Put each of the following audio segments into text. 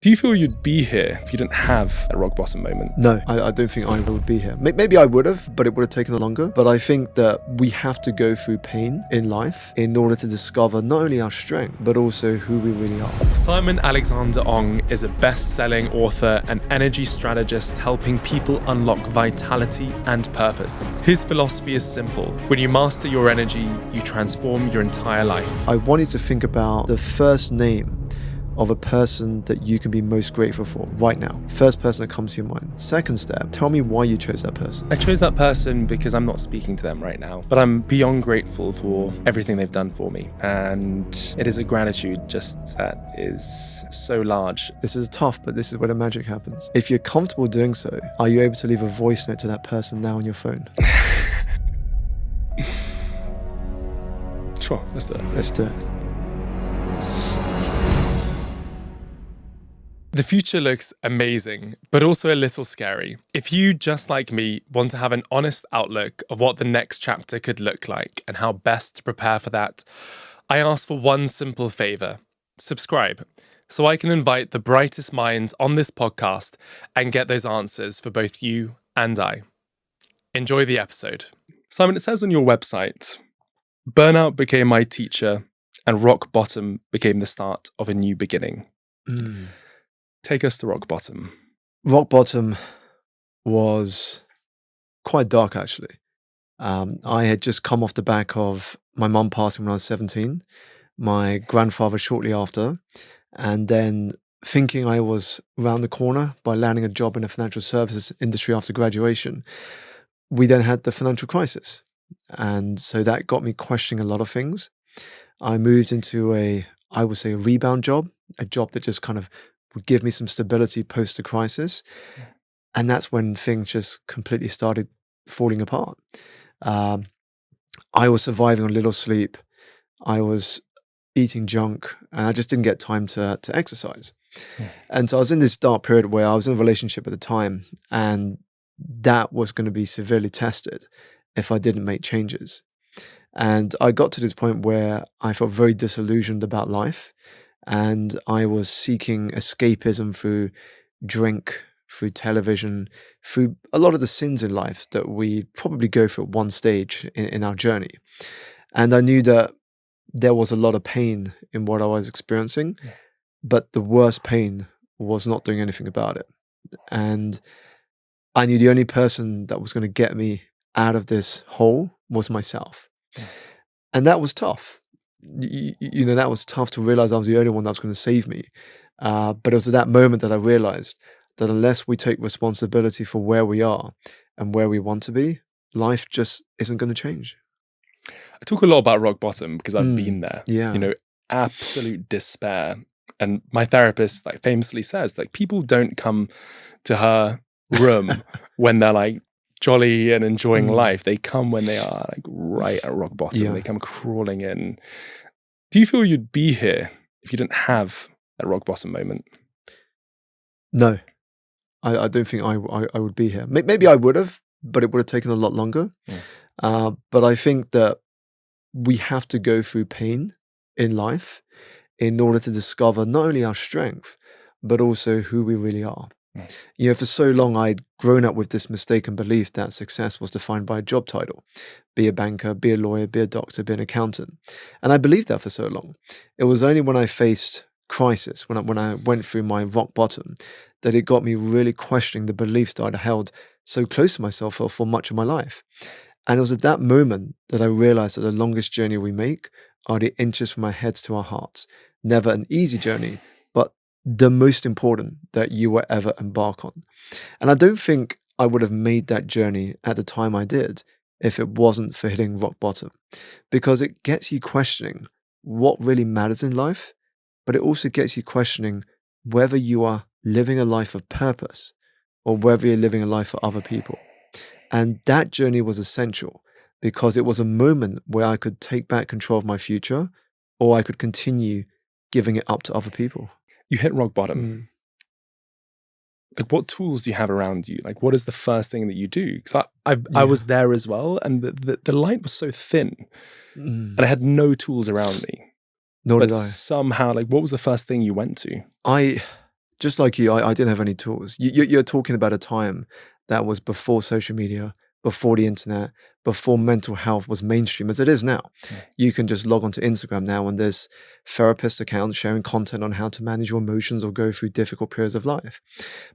Do you feel you'd be here if you didn't have a rock bottom moment? No, I don't think I would be here. Maybe I would have, but it would have taken longer. But I think that we have to go through pain in life in order to discover not only our strength, but also who we really are. Simon Alexander Ong is a best-selling author and energy strategist helping people unlock vitality and purpose. His philosophy is simple. When you master your energy, you transform your entire life. I want you to think about the first name of a person that you can be most grateful for right now. First person that comes to your mind. Second step, tell me why you chose that person. I chose that person because I'm not speaking to them right now, but I'm beyond grateful for everything they've done for me. And it is a gratitude just that is so large. This is tough, but this is where the magic happens. If you're comfortable doing so, are you able to leave a voice note to that person now on your phone? Sure, let's do it. Let's do it. The future looks amazing, but also a little scary. If you, just like me, want to have an honest outlook of what the next chapter could look like and how best to prepare for that, I ask for one simple favor: subscribe, so I can invite the brightest minds on this podcast and get those answers for both you and I. Enjoy the episode. Simon, it says on your website, burnout became my teacher and rock bottom became the start of a new beginning. Take us to rock bottom. Rock bottom was quite dark, actually. I had just come off the back of my mum passing when I was 17, my grandfather shortly after, and then thinking I was around the corner by landing a job in the financial services industry after graduation. We then had the financial crisis. And so that got me questioning a lot of things. I moved into I would say, a rebound job, a job that just kind of would give me some stability post the crisis. And that's when things just completely started falling apart. I was surviving on little sleep. I was eating junk, and I just didn't get time to exercise. And so I was in this dark period where I was in a relationship at the time, and that was going to be severely tested if I didn't make changes. And I got to this point where I felt very disillusioned about life, and I was seeking escapism through drink, through television, through a lot of the sins in life that we probably go through at one stage in our journey. And I knew that there was a lot of pain in what I was experiencing, but the worst pain was not doing anything about it. And I knew the only person that was going to get me out of this hole was myself. And that was tough. You know, that was tough to realize I was the only one that was going to save me. But it was at that moment that I realized that unless we take responsibility for where we are and where we want to be, life just isn't going to change. I talk a lot about rock bottom because I've been there. Yeah. You know, absolute despair. And my therapist famously says, people don't come to her room when they're jolly and enjoying life. They come when they are right at rock bottom. Yeah. They come crawling in. Do you feel you'd be here if you didn't have that rock bottom moment? No, I don't think I would be here. Maybe I would have, but it would have taken a lot longer. But I think that we have to go through pain in life in order to discover not only our strength, but also who we really are. You know, for so long, I'd grown up with this mistaken belief that success was defined by a job title. Be a banker, be a lawyer, be a doctor, be an accountant. And I believed that for so long. It was only when I faced crisis, when I went through my rock bottom, that it got me really questioning the beliefs that I'd held so close to myself for much of my life. And it was at that moment that I realized that the longest journey we make are the inches from our heads to our hearts. Never an easy journey, but the most important that you will ever embark on. And I don't think I would have made that journey at the time I did if it wasn't for hitting rock bottom, because it gets you questioning what really matters in life, but it also gets you questioning whether you are living a life of purpose or whether you're living a life for other people. And that journey was essential because it was a moment where I could take back control of my future, or I could continue giving it up to other people. You hit rock bottom. What tools do you have around you? What is the first thing that you do? Because I was there as well, and the light was so thin, and I had no tools around me. Nor did I. Somehow, what was the first thing you went to? Just like you, I didn't have any tools. You're talking about a time that was before social media, before the internet, before mental health was mainstream as it is now. You can just log onto Instagram now and there's therapist accounts sharing content on how to manage your emotions or go through difficult periods of life.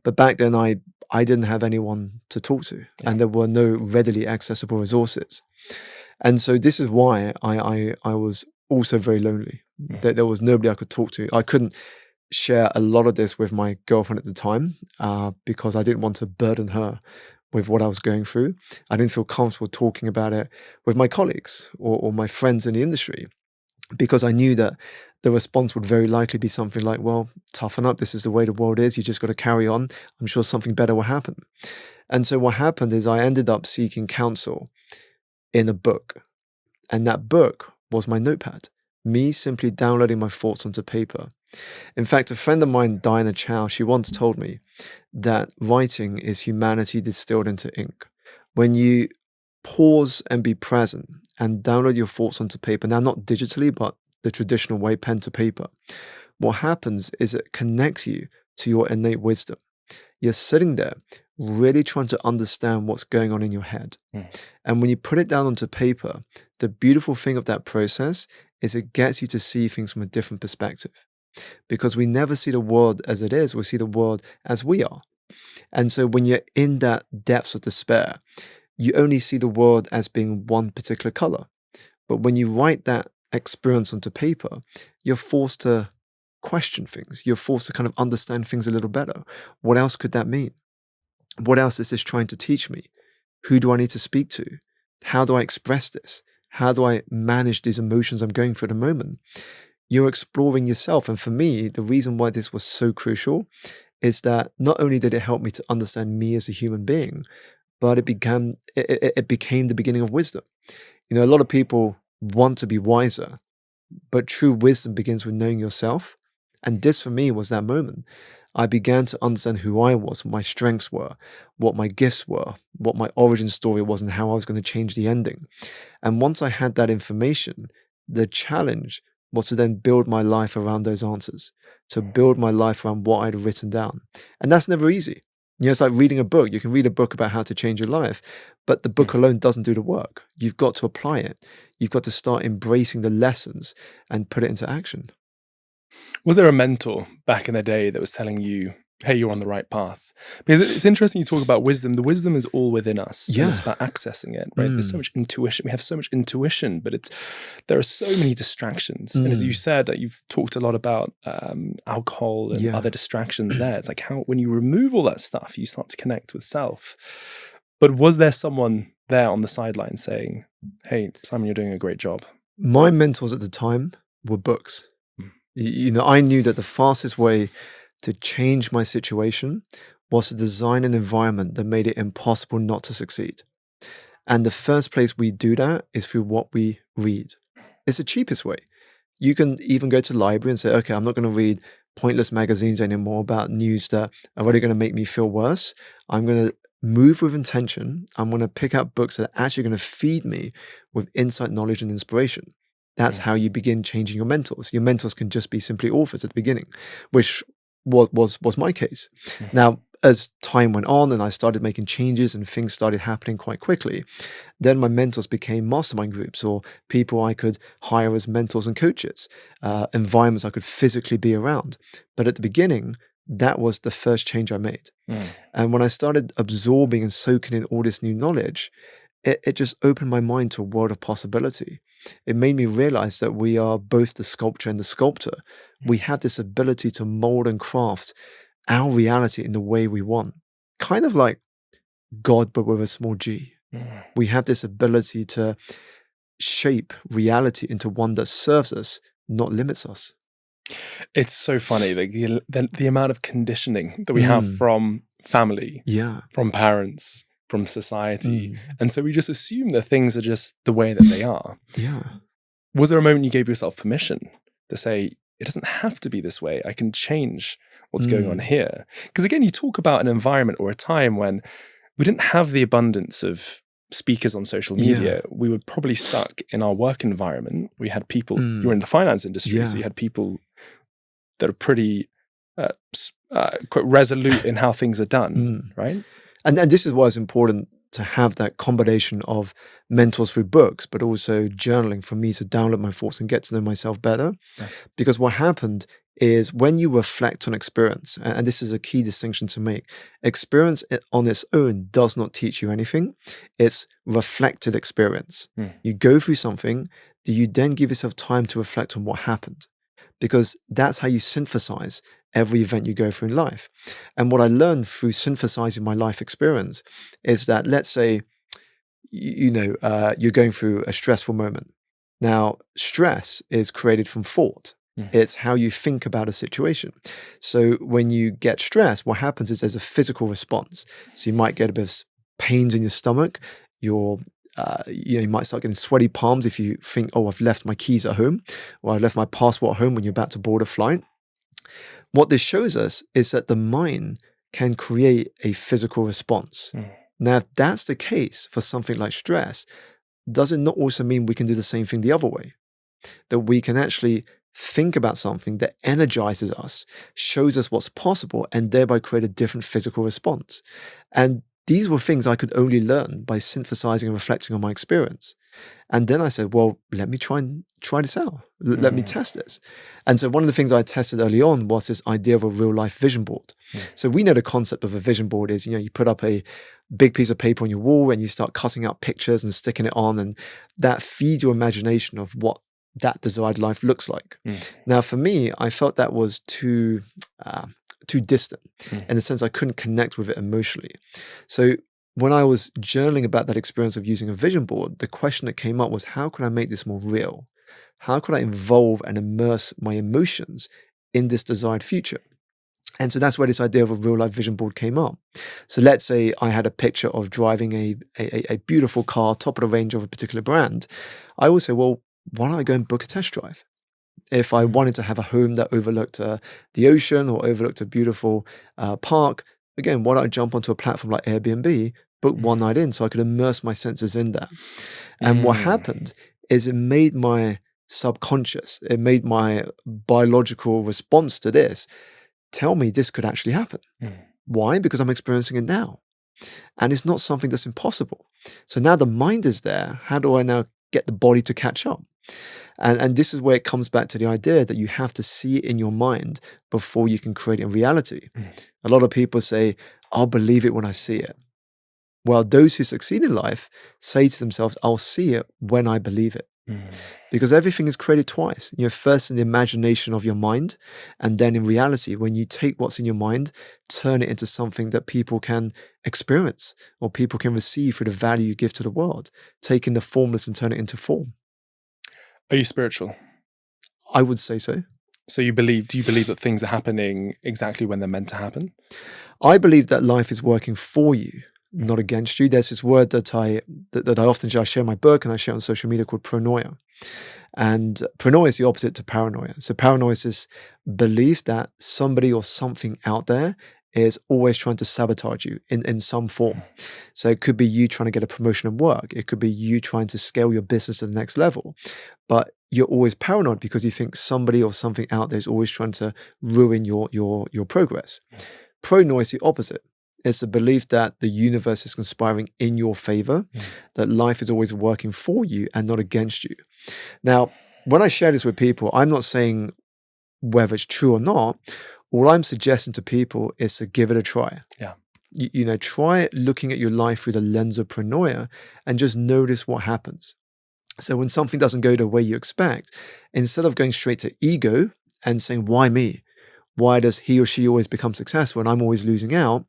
But back then I didn't have anyone to talk to, and there were no readily accessible resources. And so this is why I was also very lonely. There was nobody I could talk to. I couldn't share a lot of this with my girlfriend at the time because I didn't want to burden her with what I was going through. I didn't feel comfortable talking about it with my colleagues or my friends in the industry because I knew that the response would very likely be something like, well, toughen up. This is the way the world is. You just got to carry on. I'm sure something better will happen. And so what happened is I ended up seeking counsel in a book. And that book was my notepad, me simply downloading my thoughts onto paper. In fact, a friend of mine, Diana Chow, she once told me that writing is humanity distilled into ink. When you pause and be present and download your thoughts onto paper, now not digitally, but the traditional way, pen to paper, what happens is it connects you to your innate wisdom. You're sitting there really trying to understand what's going on in your head. And when you put it down onto paper, the beautiful thing of that process is it gets you to see things from a different perspective. Because we never see the world as it is, we see the world as we are. And so when you're in that depths of despair, you only see the world as being one particular color. But when you write that experience onto paper, you're forced to question things. You're forced to kind of understand things a little better. What else could that mean? What else is this trying to teach me? Who do I need to speak to? How do I express this? How do I manage these emotions I'm going through at the moment? You're exploring yourself. And for me, the reason why this was so crucial is that not only did it help me to understand me as a human being, but it became the beginning of wisdom. You know, a lot of people want to be wiser, but true wisdom begins with knowing yourself. And this for me was that moment. I began to understand who I was, what my strengths were, what my gifts were, what my origin story was, and how I was going to change the ending. And once I had that information, the challenge was to then build my life around those answers, to build my life around what I'd written down. And that's never easy. You know, it's like reading a book. You can read a book about how to change your life, but the book alone doesn't do the work. You've got to apply it. You've got to start embracing the lessons and put it into action. Was there a mentor back in the day that was telling you, hey, you're on the right path? Because it's interesting you talk about wisdom. The wisdom is all within us. Yeah. And it's about accessing it, right? There's so much intuition. We have so much intuition, but there are so many distractions. And as you said, you've talked a lot about alcohol and other distractions there. It's like how, when you remove all that stuff, you start to connect with self. But was there someone there on the sideline saying, hey, Simon, you're doing a great job? My mentors at the time were books. You know, I knew that the fastest way to change my situation was to design an environment that made it impossible not to succeed. And the first place we do that is through what we read. It's the cheapest way. You can even go to the library and say, okay, I'm not going to read pointless magazines anymore about news that are really going to make me feel worse. I'm going to move with intention. I'm going to pick out books that are actually going to feed me with insight, knowledge, and inspiration. That's how you begin changing your mentors. Your mentors can just be simply authors at the beginning, which was my case. Now, as time went on and I started making changes and things started happening quite quickly, then my mentors became mastermind groups or people I could hire as mentors and coaches, environments I could physically be around. But at the beginning, that was the first change I made. And when I started absorbing and soaking in all this new knowledge, it just opened my mind to a world of possibility. It made me realize that we are both the sculptor and the sculptor. We have this ability to mold and craft our reality in the way we want. Kind of like God, but with a small g. We have this ability to shape reality into one that serves us, not limits us. It's so funny, like the amount of conditioning that we have from family, from parents, from society. And so we just assume that things are just the way that they are. Was there a moment you gave yourself permission to say, it doesn't have to be this way. I can change what's going on here? Because again, you talk about an environment or a time when we didn't have the abundance of speakers on social media. We were probably stuck in our work environment. We had people, you were in the finance industry, so you had people that are pretty quite resolute in how things are done, right? And this is why it's important to have that combination of mentors through books, but also journaling for me to download my thoughts and get to know myself better. Yeah. Because what happened is when you reflect on experience, and this is a key distinction to make, experience on its own does not teach you anything. It's reflected experience. You go through something, do you then give yourself time to reflect on what happened? Because that's how you synthesize every event you go through in life. And what I learned through synthesizing my life experience is that, let's say, you're going through a stressful moment. Now, stress is created from thought. It's how you think about a situation. So when you get stressed, what happens is there's a physical response. So you might get a bit of pains in your stomach. You might start getting sweaty palms if you think, oh, I've left my keys at home, or I left my passport at home when you're about to board a flight. What this shows us is that the mind can create a physical response. Now, if that's the case for something like stress, does it not also mean we can do the same thing the other way? That we can actually think about something that energizes us, shows us what's possible, and thereby create a different physical response. And these were things I could only learn by synthesizing and reflecting on my experience. And then I said, well, let me try this out. Let me test this. And so one of the things I tested early on was this idea of a real life vision board. So we know the concept of a vision board is, you put up a big piece of paper on your wall and you start cutting out pictures and sticking it on, and that feeds your imagination of what that desired life looks like. Now, for me, I felt that was too distant in the sense I couldn't connect with it emotionally. So when I was journaling about that experience of using a vision board, the question that came up was, how could I make this more real? How could I involve and immerse my emotions in this desired future? And so that's where this idea of a real life vision board came up. So let's say I had a picture of driving a beautiful car, top of the range of a particular brand. I would say, well, why don't I go and book a test drive? If I wanted to have a home that overlooked the ocean or overlooked a beautiful park, again, why don't I jump onto a platform like Airbnb, book one night in so I could immerse my senses in that? And what happened is it made my subconscious, it made my biological response to this tell me this could actually happen. Why? Because I'm experiencing it now. And it's not something that's impossible. So now the mind is there. How do I now get the body to catch up? And this is where it comes back to the idea that you have to see it in your mind before you can create it in reality. A lot of people say, I'll believe it when I see it. Well, those who succeed in life say to themselves, I'll see it when I believe it. Because everything is created twice. First in the imagination of your mind, and then in reality, when you take what's in your mind, turn it into something that people can experience or people can receive through the value you give to the world, taking the formless and turn it into form. Are you spiritual? I would say so. So do you believe that things are happening exactly when they're meant to happen? I believe that life is working for you, not against you. There's this word that I often share. I share in my book and I share on social media called pronoia. And pronoia is the opposite to paranoia. So paranoia is this belief that somebody or something out there is always trying to sabotage you in some form. So it could be you trying to get a promotion at work. It could be you trying to scale your business to the next level. But you're always paranoid because you think somebody or something out there is always trying to ruin your progress. Pronoia is the opposite. It's a belief that the universe is conspiring in your favor, that life is always working for you and not against you. Now, when I share this with people, I'm not saying whether it's true or not. All I'm suggesting to people is to give it a try. Yeah. Try looking at your life through the lens of pronoia and just notice what happens. So when something doesn't go the way you expect, instead of going straight to ego and saying, why me? Why does he or she always become successful and I'm always losing out?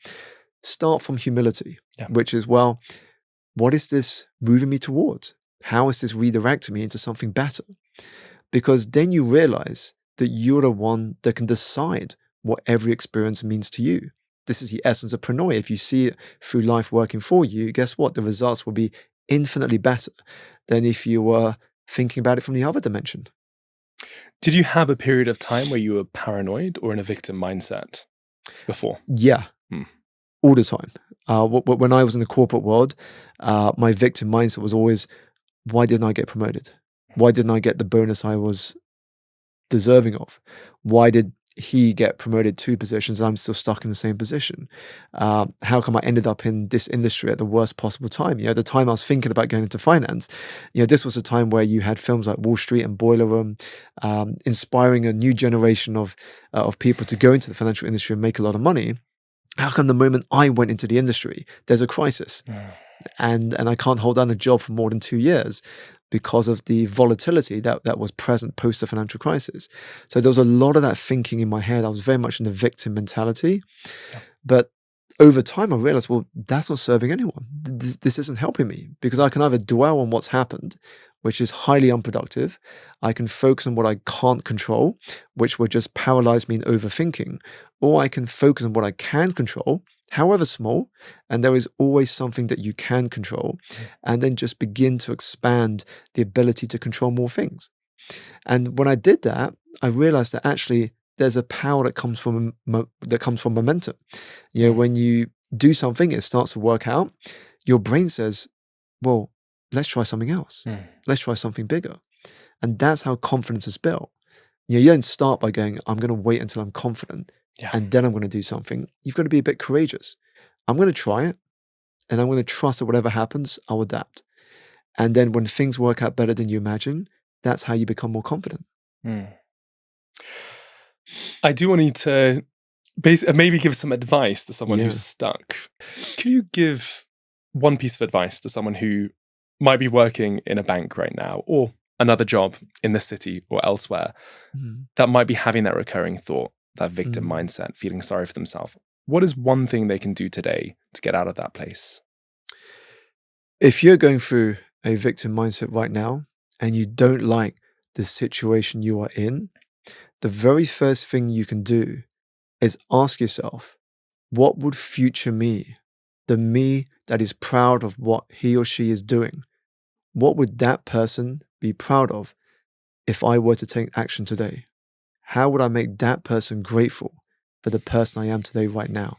Start from humility, which is, well, what is this moving me towards? How is this redirecting me into something better? Because then you realize that you're the one that can decide what every experience means to you. This is the essence of pronoia. If you see it through life working for you, guess what? The results will be infinitely better than if you were thinking about it from the other dimension. Did you have a period of time where you were paranoid or in a victim mindset before? Yeah, all the time. When I was in the corporate world, my victim mindset was always, why didn't I get promoted? Why didn't I get the bonus I was deserving of? Why did he get promoted 2 positions and I'm still stuck in the same position? How come I ended up in this industry at the worst possible time? You know, the time I was thinking about going into finance, you know, this was a time where you had films like Wall Street and Boiler Room, inspiring a new generation of people to go into the financial industry and make a lot of money. How come the moment I went into the industry, there's a crisis, and I can't hold down a job for more than 2 years because of the volatility that was present post the financial crisis? So there was a lot of that thinking in my head. I was very much in the victim mentality. Yeah. But over time, I realized, well, that's not serving anyone. This isn't helping me, because I can either dwell on what's happened, which is highly unproductive. I can focus on what I can't control, which would just paralyze me in overthinking, or I can focus on what I can control, however small, and there is always something that you can control, and then just begin to expand the ability to control more things. And when I did that, I realized that actually there's a power that comes from momentum. You know, when you do something, it starts to work out, your brain says, well, let's try something else. Let's try something bigger. And that's how confidence is built. You know, you don't start by going, I'm going to wait until I'm confident and then I'm going to do something. You've got to be a bit courageous. I'm going to try it, and I'm going to trust that whatever happens, I'll adapt. And then when things work out better than you imagine, that's how you become more confident. I do want you to maybe give some advice to someone who's stuck. Can you give one piece of advice to someone who might be working in a bank right now, or another job in the city or elsewhere, that might be having that recurring thought, that victim mindset, feeling sorry for themselves? What is one thing they can do today to get out of that place? If you're going through a victim mindset right now and you don't like the situation you are in, the very first thing you can do is ask yourself, what would future me, the me that is proud of what he or she is doing, what would that person be proud of if I were to take action today? How would I make that person grateful for the person I am today right now?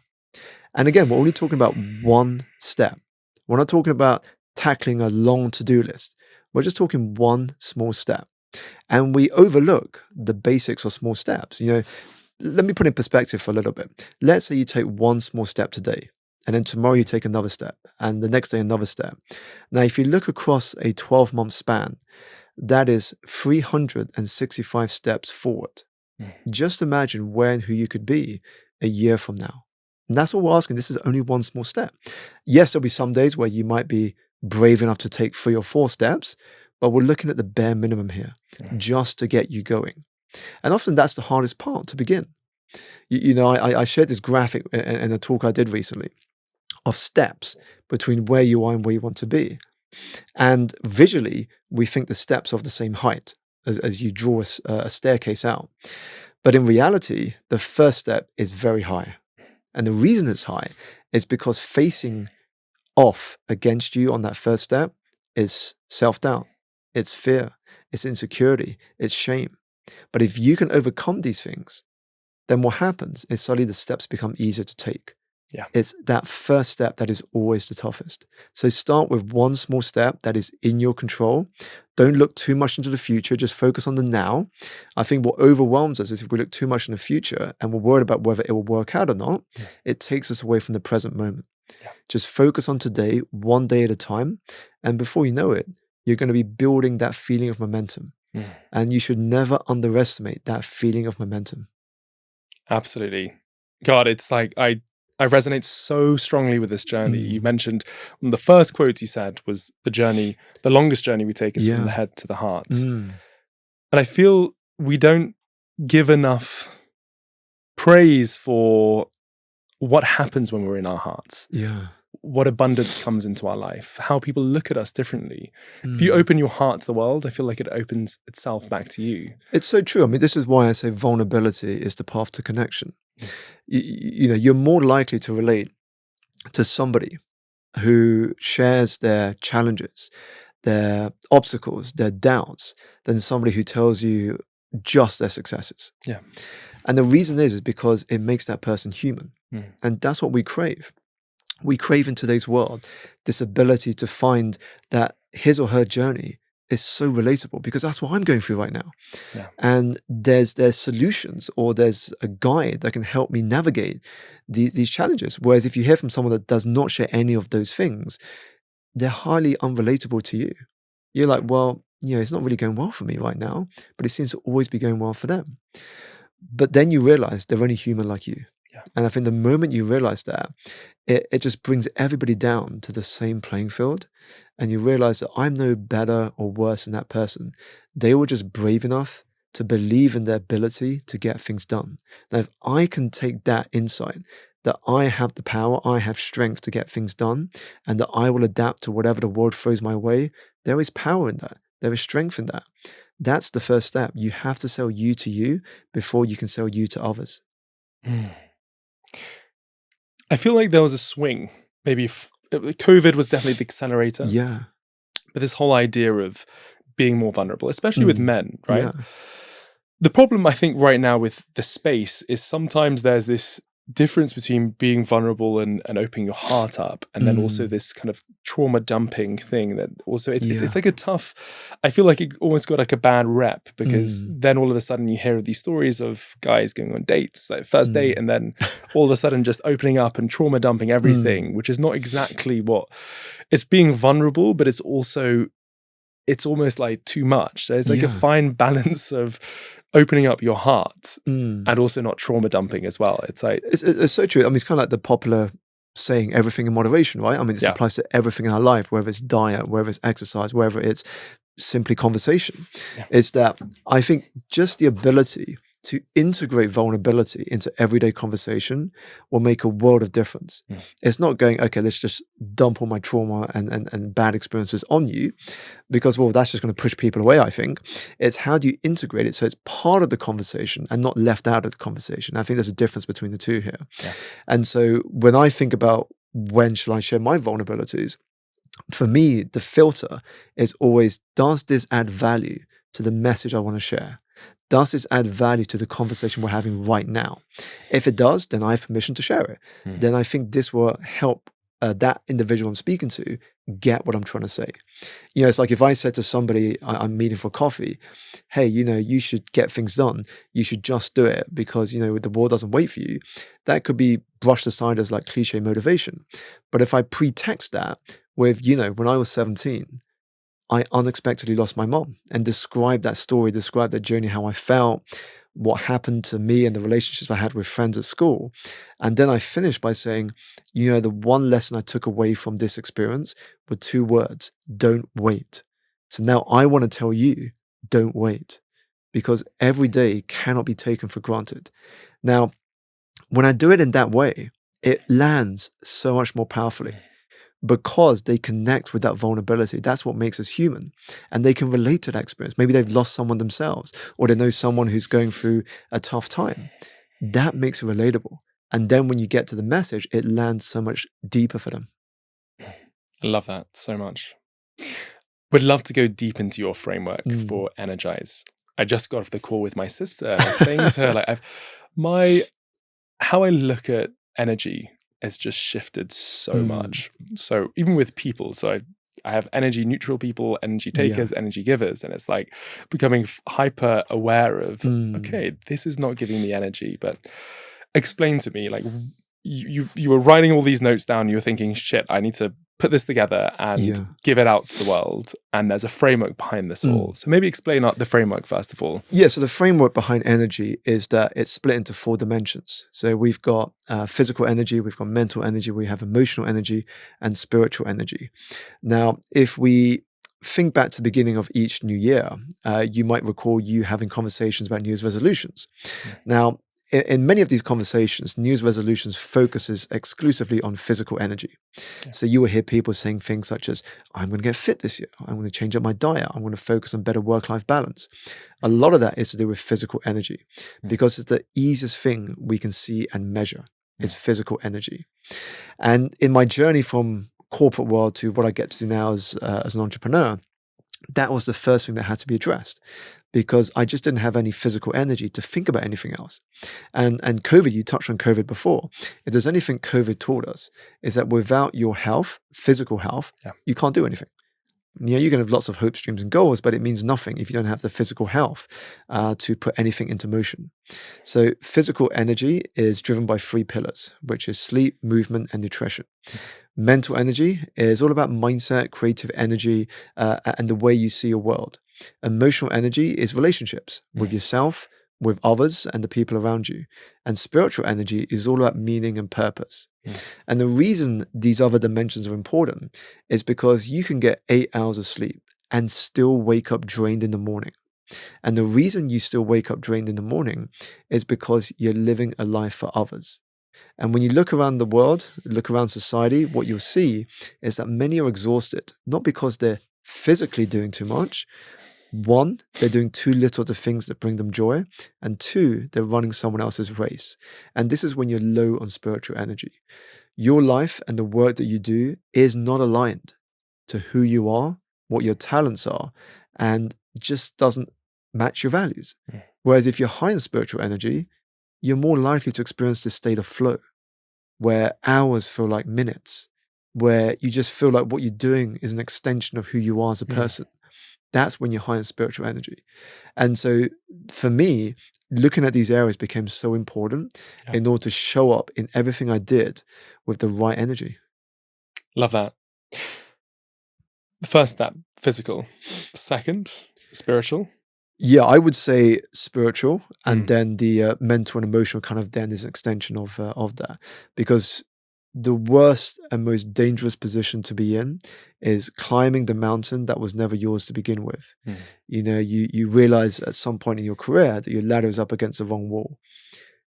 And again, we're only talking about one step. We're not talking about tackling a long to-do list. We're just talking one small step. And we overlook the basics of small steps. You know, let me put it in perspective for a little bit. Let's say you take one small step today, and then tomorrow you take another step, and the next day another step. Now, if you look across a 12-month span, that is 365 steps forward. Just imagine where and who you could be a year from now. And that's all we're asking. This is only one small step. Yes, there'll be some days where you might be brave enough to take 3 or 4 steps, but we're looking at the bare minimum here just to get you going. And often that's the hardest part, to begin. You know, I shared this graphic in a talk I did recently of steps between where you are and where you want to be. And visually, we think the steps are of the same height as you draw a staircase out. But in reality, the first step is very high. And the reason it's high is because facing off against you on that first step is self-doubt, it's fear, it's insecurity, it's shame. But if you can overcome these things, then what happens is suddenly the steps become easier to take. It's that first step that is always the toughest. So start with one small step that is in your control. Don't look too much into the future. Just focus on the now. I think what overwhelms us is if we look too much in the future and we're worried about whether it will work out or not, it takes us away from the present moment. Just focus on today, one day at a time. And before you know it, you're going to be building that feeling of momentum. And you should never underestimate that feeling of momentum. Absolutely. God, it's like I resonate so strongly with this journey. You mentioned one of the first quotes you said was the longest journey we take is from the head to the heart. And I feel we don't give enough praise for what happens when we're in our hearts. What abundance comes into our life, how people look at us differently. If you open your heart to the world, I feel like it opens itself back to you. It's so true. I mean, this is why I say vulnerability is the path to connection. You know, you're more likely to relate to somebody who shares their challenges, their obstacles, their doubts, than somebody who tells you just their successes. And the reason is because it makes that person human. And that's what we crave. We crave in today's world this ability to find that his or her journey is so relatable because that's what I'm going through right now. Yeah. And there's solutions or there's a guide that can help me navigate these challenges. Whereas if you hear from someone that does not share any of those things, they're highly unrelatable to you. You're like, well, it's not really going well for me right now, but it seems to always be going well for them. But then you realize they're only human like you. Yeah. And I think the moment you realize that, it just brings everybody down to the same playing field. And you realize that I'm no better or worse than that person. They were just brave enough to believe in their ability to get things done. Now, if I can take that insight, that I have the power, I have strength to get things done, and that I will adapt to whatever the world throws my way, there is power in that. There is strength in that. That's the first step. You have to sell you to you before you can sell you to others. I feel like there was a swing. Maybe COVID was definitely the accelerator. Yeah. But this whole idea of being more vulnerable, especially with men, right? Yeah. The problem I think right now with the space is sometimes there's this difference between being vulnerable and opening your heart up, and then also this kind of trauma dumping thing that also it's like a tough, I feel like it almost got like a bad rep because then all of a sudden you hear these stories of guys going on dates, like first date, and then all of a sudden just opening up and trauma dumping everything, which is not exactly what it's being vulnerable, but it's almost like too much. So it's like a fine balance of opening up your heart and also not trauma dumping as well. It's like it's so true. I mean, it's kind of like the popular saying, everything in moderation, right? I mean, this applies to everything in our life, whether it's diet, whether it's exercise, whether it's simply conversation. It's that I think just the ability to integrate vulnerability into everyday conversation will make a world of difference. It's not going, okay, let's just dump all my trauma and bad experiences on you because, well, that's just going to push people away, I think. It's how do you integrate it so it's part of the conversation and not left out of the conversation. I think there's a difference between the two here. And so when I think about when shall I share my vulnerabilities, for me, the filter is always, does this add value to the message I want to share? Does this add value to the conversation we're having right now? If it does, then I have permission to share it. Then I think this will help that individual I'm speaking to get what I'm trying to say. It's like if I said to somebody I'm meeting for coffee, hey, you should get things done. You should just do it because, the world doesn't wait for you. That could be brushed aside as like cliche motivation. But if I pretext that with, when I was 17, I unexpectedly lost my mom, and describe that story, describe that journey, how I felt, what happened to me and the relationships I had with friends at school. And then I finished by saying, the one lesson I took away from this experience were 2 words: don't wait. So now I want to tell you, don't wait, because every day cannot be taken for granted. Now, when I do it in that way, it lands so much more powerfully. Because they connect with that vulnerability. That's what makes us human. And they can relate to that experience. Maybe they've lost someone themselves, or they know someone who's going through a tough time. That makes it relatable. And then when you get to the message, it lands so much deeper for them. I love that so much. Would love to go deep into your framework for Energize. I just got off the call with my sister, and I was saying to her, like, how I look at energy has just shifted so much. So even with people, so I have energy neutral people, energy takers, energy givers, and it's like becoming hyper aware of, okay, this is not giving me energy. But explain to me, like, you were writing all these notes down, you were thinking, shit, I need to put this together and give it out to the world, and there's a framework behind this all. So maybe explain the framework first of all. Yeah, so the framework behind energy is that it's split into 4 dimensions. So we've got physical energy, we've got mental energy, we have emotional energy, and spiritual energy. Now, if we think back to the beginning of each new year, you might recall you having conversations about New Year's resolutions. Now, in many of these conversations, New Year's resolutions focuses exclusively on physical energy. So you will hear people saying things such as, I'm going to get fit this year. I'm going to change up my diet. I'm going to focus on better work-life balance. A lot of that is to do with physical energy because it's the easiest thing we can see and measure is physical energy. And in my journey from corporate world to what I get to do now as an entrepreneur, that was the first thing that had to be addressed because I just didn't have any physical energy to think about anything else. And COVID, you touched on COVID before. If there's anything COVID taught us, is that without your health, physical health, you can't do anything. You can have lots of hopes, dreams, and goals, but it means nothing if you don't have the physical health to put anything into motion. So physical energy is driven by 3 pillars, which is sleep, movement, and nutrition. Mental energy is all about mindset, creative energy, and the way you see your world. Emotional energy is relationships with yourself, with others, and the people around you. And spiritual energy is all about meaning and purpose. And the reason these other dimensions are important is because you can get 8 hours of sleep and still wake up drained in the morning. And the reason you still wake up drained in the morning is because you're living a life for others. And when you look around the world, look around society, what you'll see is that many are exhausted, not because they're physically doing too much. 1, they're doing too little of the things that bring them joy. And 2, they're running someone else's race. And this is when you're low on spiritual energy. Your life and the work that you do is not aligned to who you are, what your talents are, and just doesn't match your values. Whereas if you're high in spiritual energy, you're more likely to experience this state of flow, where hours feel like minutes, where you just feel like what you're doing is an extension of who you are as a person. That's when you're high in spiritual energy. And so for me, looking at these areas became so important in order to show up in everything I did with the right energy. Love that. The first step, physical. Second, spiritual. Yeah, I would say spiritual, and then the mental and emotional kind of then is an extension of that, because the worst and most dangerous position to be in is climbing the mountain that was never yours to begin with. You realize at some point in your career that your ladder is up against the wrong wall.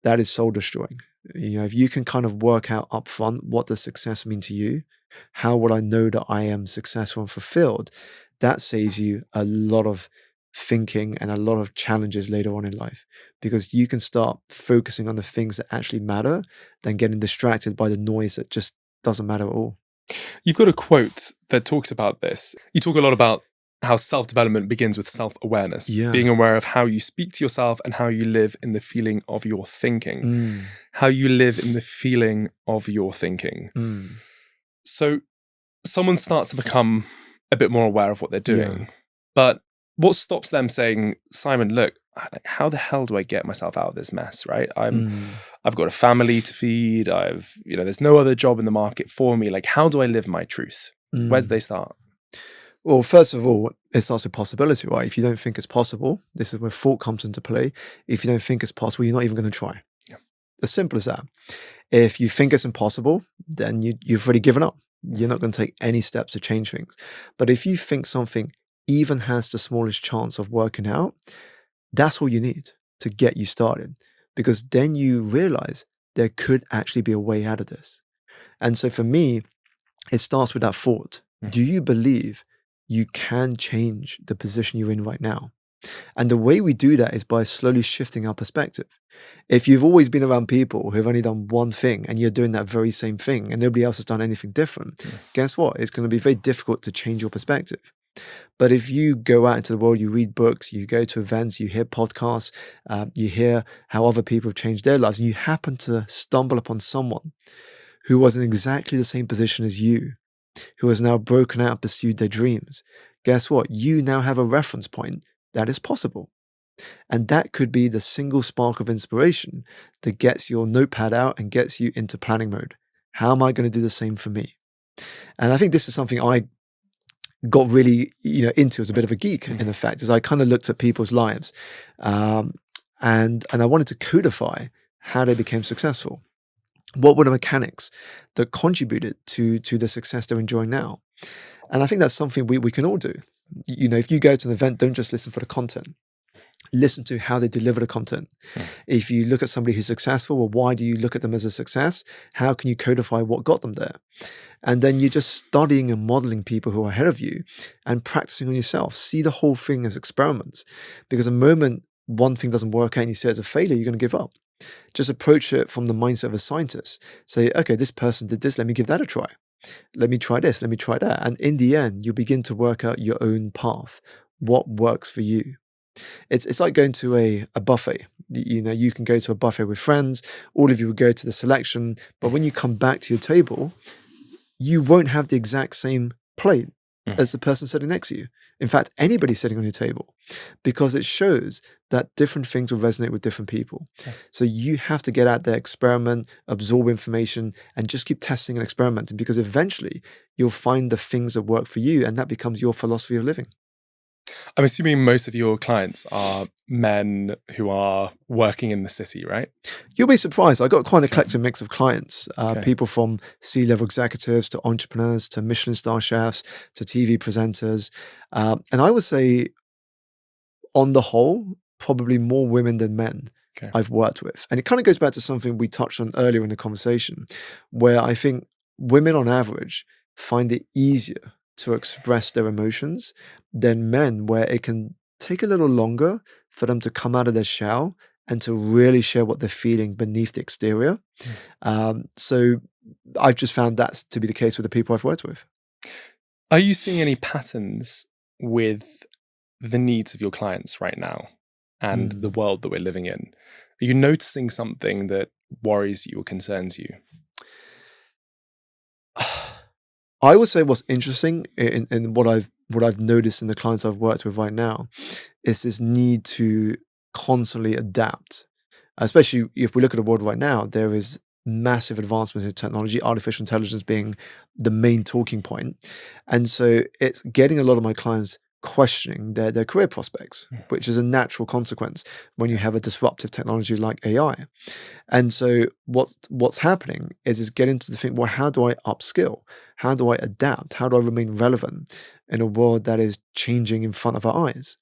That is soul destroying. If you can kind of work out up front, what does success mean to you? How would I know that I am successful and fulfilled? That saves you a lot of thinking and a lot of challenges later on in life, because you can start focusing on the things that actually matter than getting distracted by the noise that just doesn't matter at all. You've got a quote that talks about this. You talk a lot about how self-development begins with self-awareness, being aware of how you speak to yourself and how you live in the feeling of your thinking. How you live in the feeling of your thinking. So someone starts to become a bit more aware of what they're doing, but what stops them saying, Simon, look, how the hell do I get myself out of this mess, right? I've got a family to feed. There's no other job in the market for me. Like, how do I live my truth? Where do they start? Well, first of all, it starts with possibility, right? If you don't think it's possible, this is where thought comes into play. If you don't think it's possible, you're not even going to try. As simple as that. If you think it's impossible, then you've already given up. You're not going to take any steps to change things. But if you think something even has the smallest chance of working out, that's all you need to get you started, because then you realize there could actually be a way out of this. And so for me, it starts with that thought. Do you believe you can change the position you're in right now? And the way we do that is by slowly shifting our perspective. If you've always been around people who have only done one thing and you're doing that very same thing and nobody else has done anything different, guess what? It's going to be very difficult to change your perspective. But if you go out into the world, you read books, you go to events, you hear podcasts, you hear how other people have changed their lives, and you happen to stumble upon someone who was in exactly the same position as you, who has now broken out and pursued their dreams, guess what? You now have a reference point that is possible. And that could be the single spark of inspiration that gets your notepad out and gets you into planning mode. How am I going to do the same for me? And I think this is something I got really into as a bit of a geek, in effect, as I kind of looked at people's lives, and I wanted to codify how they became successful. What were the mechanics that contributed to the success they're enjoying now? And I think that's something we can all do. If you go to an event, don't just listen for the content. Listen to how they deliver the content. If you look at somebody who's successful, well, why do you look at them as a success? How can you codify what got them there? And then you're just studying and modeling people who are ahead of you and practicing on yourself. See the whole thing as experiments, because the moment one thing doesn't work out and you see it as a failure, you're going to give up. Just approach it from the mindset of a scientist. Say, okay, this person did this. Let me give that a try. Let me try this. Let me try that. And in the end, you begin to work out your own path. What works for you? It's like going to a buffet. You can go to a buffet with friends. All of you will go to the selection. But when you come back to your table, you won't have the exact same plate. as the person sitting next to you. In fact, anybody sitting on your table, because it shows that different things will resonate with different people. Yeah. So you have to get out there, experiment, absorb information, and just keep testing and experimenting, because eventually you'll find the things that work for you, and that becomes your philosophy of living. I'm assuming most of your clients are men who are working in the city, right? You'll be surprised. I got quite an eclectic mix of clients, Okay. people from C-level executives to entrepreneurs to Michelin star chefs to TV presenters. And I would say, on the whole, probably more women than men Okay. I've worked with. And it kind of goes back to something we touched on earlier in the conversation, where I think women on average find it easier to express their emotions than men, where it can take a little longer for them to come out of their shell and to really share what they're feeling beneath the exterior. So I've just found that to be the case with the people I've worked with. Are you seeing any patterns with the needs of your clients right now and the world that we're living in? Are you noticing something that worries you or concerns you? I would say what's interesting in what I've noticed in the clients I've worked with right now is this need to constantly adapt. Especially if we look at the world right now, there is massive advancements in technology, artificial intelligence being the main talking point. And so it's getting a lot of my clients questioning their career prospects, which is a natural consequence when you have a disruptive technology like AI. And so what's happening is getting to the thing, well, how do I upskill? How do I adapt? How do I remain relevant in a world that is changing in front of our eyes?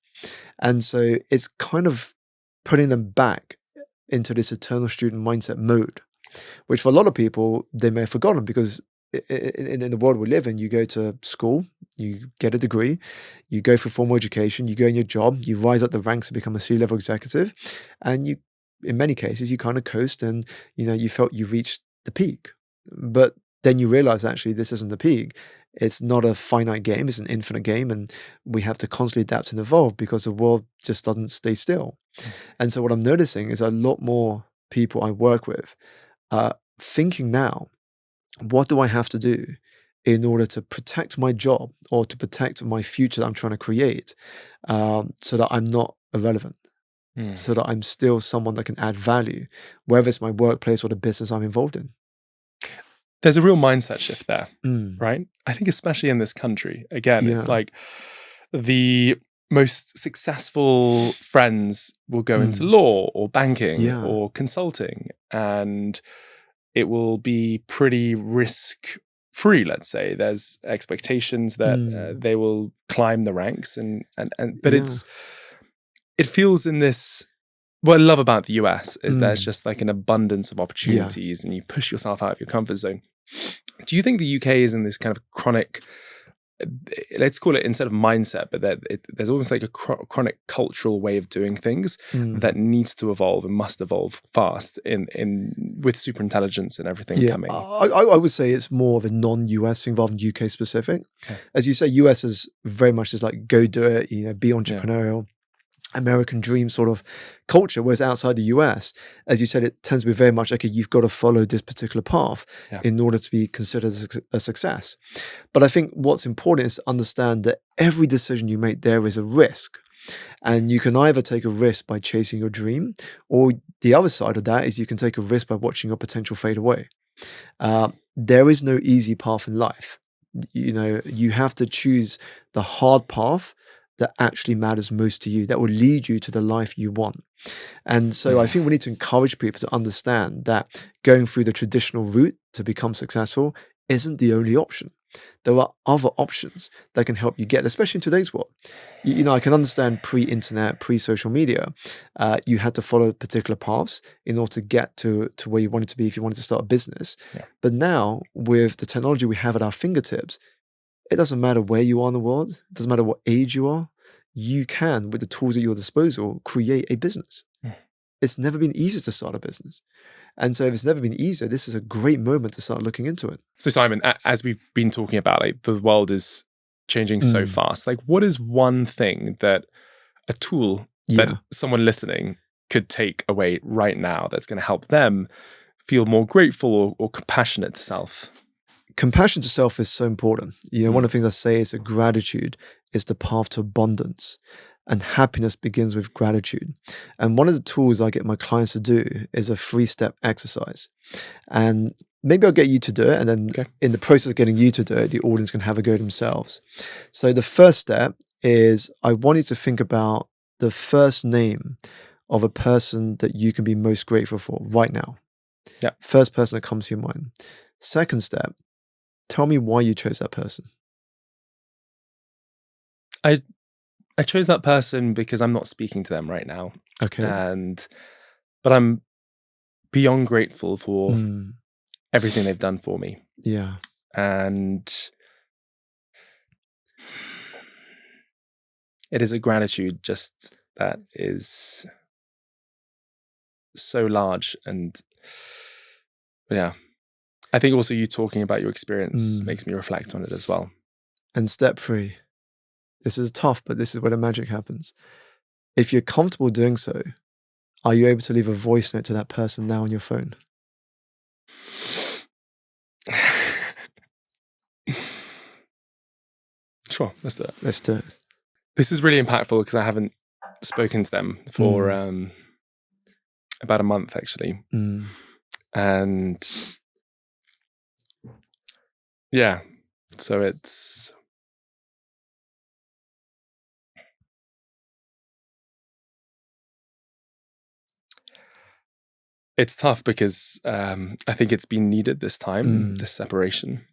And so it's kind of putting them back into this eternal student mindset mode, which for a lot of people, they may have forgotten, because in the world we live in, you go to school, you get a degree, you go for formal education, you go in your job, you rise up the ranks to become a C-level executive, and you, in many cases, you kind of coast, and you felt you reached the peak. But then you realize, actually, this isn't the peak. It's not a finite game, it's an infinite game, and we have to constantly adapt and evolve, because the world just doesn't stay still. And so what I'm noticing is a lot more people I work with thinking now, what do I have to do in order to protect my job or to protect my future that I'm trying to create, so that I'm not irrelevant, so that I'm still someone that can add value, whether it's my workplace or the business I'm involved in. There's a real mindset shift there, right? I think especially in this country, again, it's Yeah. like the most successful friends will go into law or banking Yeah. or consulting, and it will be pretty risk free. Let's say there's expectations that they will climb the ranks, but Yeah. it feels in this. What I love about the US is there's just like an abundance of opportunities, and you push yourself out of your comfort zone. Do you think the UK is in this kind of chronic, let's call it, instead of mindset, but there's almost like a chronic cultural way of doing things that needs to evolve and must evolve fast with superintelligence and everything coming? I would say it's more of a non-US thing rather than UK specific. Okay. As you say, US is very much just like, go do it, be entrepreneurial. American dream sort of culture, whereas outside the US, as you said, it tends to be very much, okay, you've got to follow this particular path in order to be considered a success. But I think what's important is to understand that every decision you make, there is a risk. And you can either take a risk by chasing your dream, or the other side of that is you can take a risk by watching your potential fade away. There is no easy path in life. You have to choose the hard path that actually matters most to you, that will lead you to the life you want. And so I think we need to encourage people to understand that going through the traditional route to become successful isn't the only option. There are other options that can help you get, especially in today's world. I can understand pre-internet, pre-social media, you had to follow particular paths in order to get to where you wanted to be if you wanted to start a business. But now, with the technology we have at our fingertips, it doesn't matter where you are in the world. It doesn't matter what age you are. You can, with the tools at your disposal, create a business. It's never been easier to start a business. And so if it's never been easier, this is a great moment to start looking into it. So Simon, as we've been talking about, like, the world is changing so fast. Like, what is one thing that a tool that someone listening could take away right now that's going to help them feel more grateful or compassionate to self? compassion to self is so important. One of the things I say is that gratitude is the path to abundance, and happiness begins with gratitude. And one of the tools I get my clients to do is a 3-step exercise. And maybe I'll get you to do it, and then in the process of getting you to do it, the audience can have a go themselves. So the first step is I want you to think about the first name of a person that you can be most grateful for right now. Yeah. First person that comes to your mind. Second step, tell me why you chose that person. I chose that person because I'm not speaking to them right now. Okay. But I'm beyond grateful for Mm, everything they've done for me. yeah. And it is a gratitude just that is so large. And yeah, I think also you talking about your experience makes me reflect on it as well. And step 3. This is tough, but this is where the magic happens. If you're comfortable doing so, are you able to leave a voice note to that person now on your phone? Sure, let's do it. Let's do it. This is really impactful because I haven't spoken to them for about a month, actually. And yeah, so it's tough because I think it's been needed this time, this separation.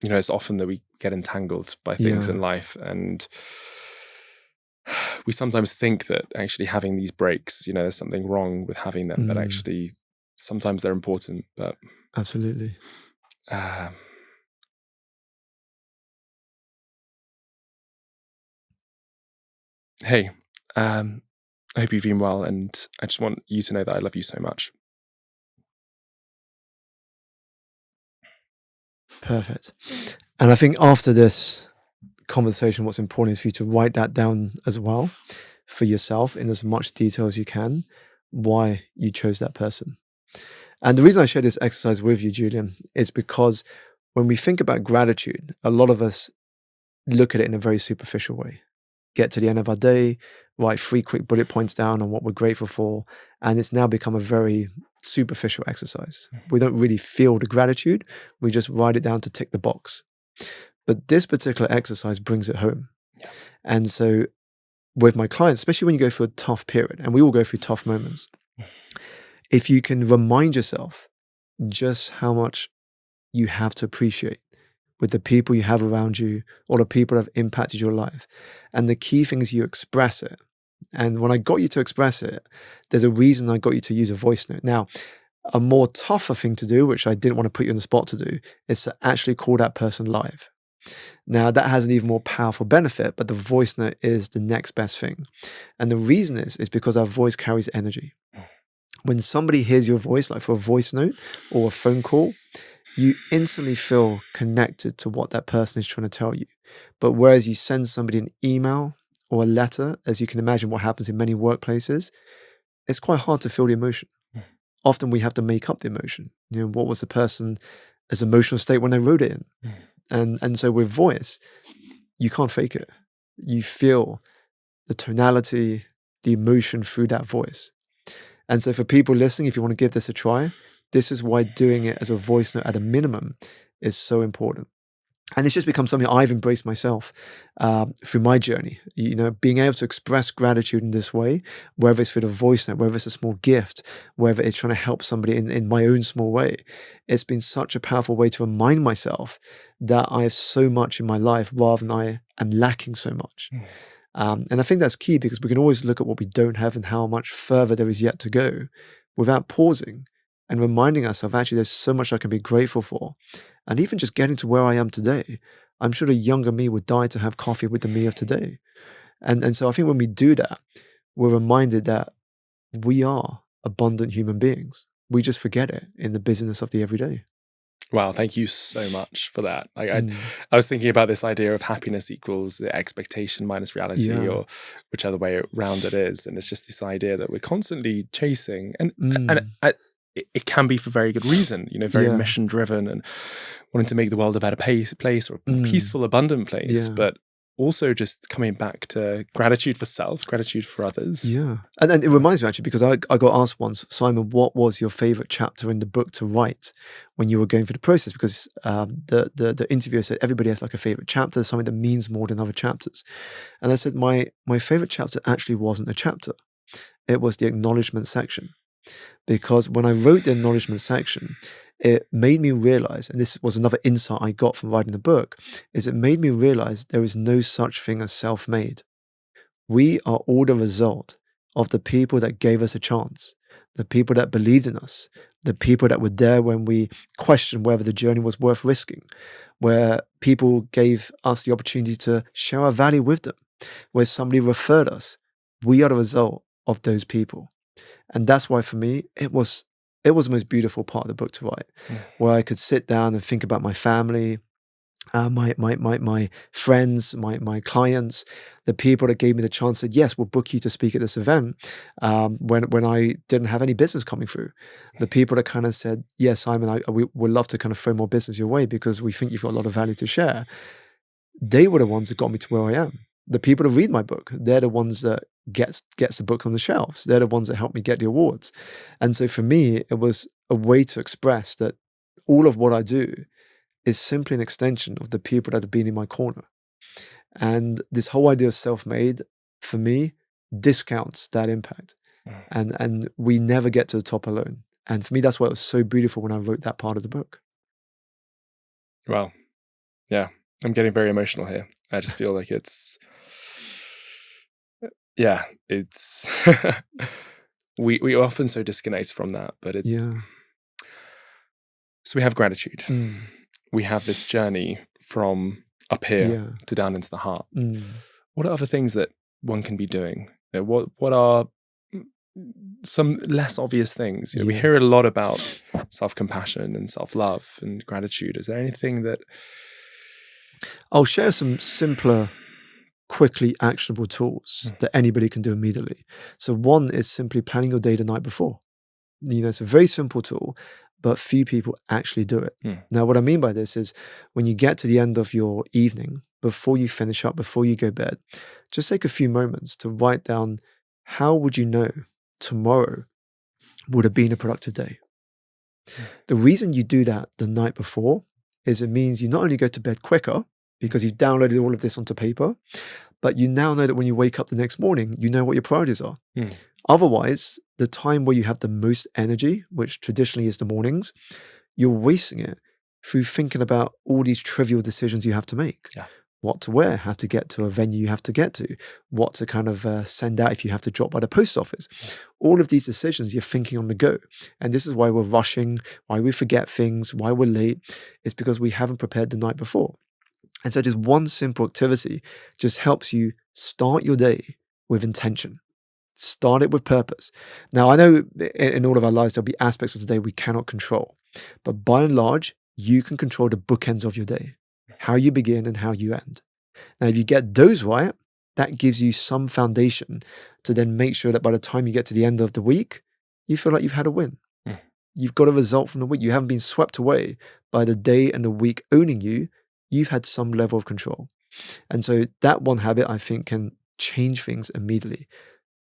It's often that we get entangled by things in life, and we sometimes think that actually having these breaks, there's something wrong with having them, but actually sometimes they're important. But absolutely. Hey, I hope you've been well, and I just want you to know that I love you so much. Perfect. And I think after this conversation, what's important is for you to write that down as well for yourself in as much detail as you can, why you chose that person. And the reason I share this exercise with you, Julian, is because when we think about gratitude, a lot of us look at it in a very superficial way. Get to the end of our day, write 3 quick bullet points down on what we're grateful for, and it's now become a very superficial exercise. We don't really feel the gratitude, we just write it down to tick the box. But this particular exercise brings it home. Yeah. And so with my clients, especially when you go through a tough period, and we all go through tough moments, if you can remind yourself just how much you have to appreciate with the people you have around you or the people that have impacted your life. And the key thing is you express it. And when I got you to express it, there's a reason I got you to use a voice note. Now, a more tougher thing to do, which I didn't want to put you on the spot to do, is to actually call that person live. Now, that has an even more powerful benefit, but the voice note is the next best thing. And the reason is because our voice carries energy. When somebody hears your voice, like for a voice note or a phone call, you instantly feel connected to what that person is trying to tell you. But whereas you send somebody an email or a letter, as you can imagine what happens in many workplaces, it's quite hard to feel the emotion. Often we have to make up the emotion. What was the person's emotional state when they wrote it in? And so with voice, you can't fake it. You feel the tonality, the emotion through that voice. And so for people listening, if you want to give this a try, this is why doing it as a voice note at a minimum is so important. And it's just become something I've embraced myself through my journey. Being able to express gratitude in this way, whether it's through the voice note, whether it's a small gift, whether it's trying to help somebody in my own small way, it's been such a powerful way to remind myself that I have so much in my life rather than I am lacking so much. And I think that's key because we can always look at what we don't have and how much further there is yet to go without pausing and reminding ourselves, actually, there's so much I can be grateful for. And even just getting to where I am today, I'm sure the younger me would die to have coffee with the me of today. And so I think when we do that, we're reminded that we are abundant human beings. We just forget it in the busyness of the everyday. Wow, thank you so much for that. I was thinking about this idea of happiness equals the expectation minus reality, or whichever way around it is. And it's just this idea that we're constantly chasing. And it can be for very good reason, very Yeah. mission driven and wanting to make the world a better place or a more peaceful, abundant place. Yeah. But also just coming back to gratitude for self, gratitude for others. Yeah. And it reminds me actually, because I got asked once, Simon, what was your favorite chapter in the book to write when you were going through the process? Because the interviewer said everybody has like a favorite chapter, something that means more than other chapters. And I said, my favorite chapter actually wasn't a chapter. It was the acknowledgement section. Because when I wrote the acknowledgement section, it made me realize, and this was another insight I got from writing the book, is it made me realize there is no such thing as self-made. We are all the result of the people that gave us a chance, the people that believed in us, the people that were there when we questioned whether the journey was worth risking, where people gave us the opportunity to share our value with them, where somebody referred us. We are the result of those people. And that's why for me, it was the most beautiful part of the book to write, where I could sit down and think about my family, my friends, my clients, the people that gave me the chance that, yes, we'll book you to speak at this event when I didn't have any business coming through. The people that kind of said, yes, Simon, we would love to kind of throw more business your way because we think you've got a lot of value to share. They were the ones that got me to where I am. The people that read my book, they're the ones that gets the book on the shelves. They're the ones that helped me get the awards. And so for me, it was a way to express that all of what I do is simply an extension of the people that have been in my corner. And this whole idea of self-made, for me, discounts that impact. And we never get to the top alone. And for me, that's why it was so beautiful when I wrote that part of the book. Wow. Yeah. I'm getting very emotional here. I just feel like it's we are often so disconnected from that, but it's so we have gratitude. We have this journey from up here to down into the heart. What are other things that one can be doing? What are some less obvious things? We hear a lot about self-compassion and self-love and gratitude. Is there anything that I'll share some simpler, quickly actionable tools that anybody can do immediately. So one is simply planning your day the night before. It's a very simple tool, but few people actually do it. Now, what I mean by this is when you get to the end of your evening, before you finish up, before you go to bed, just take a few moments to write down, how would you know tomorrow would have been a productive day? The reason you do that the night before is it means you not only go to bed quicker because you've downloaded all of this onto paper, but you now know that when you wake up the next morning, you know what your priorities are. Otherwise, the time where you have the most energy, which traditionally is the mornings, you're wasting it through thinking about all these trivial decisions you have to make. What to wear, how to get to a venue you have to get to, what to kind of send out if you have to drop by the post office. All of these decisions you're thinking on the go. And this is why we're rushing, why we forget things, why we're late. It's because we haven't prepared the night before. And so just one simple activity just helps you start your day with intention. Start it with purpose. Now, I know in all of our lives, there'll be aspects of the day we cannot control. But by and large, you can control the bookends of your day, how you begin and how you end. Now, if you get those right, that gives you some foundation to then make sure that by the time you get to the end of the week, you feel like you've had a win. You've got a result from the week. You haven't been swept away by the day and the week owning you. You've had some level of control. And so that one habit, I think, can change things immediately.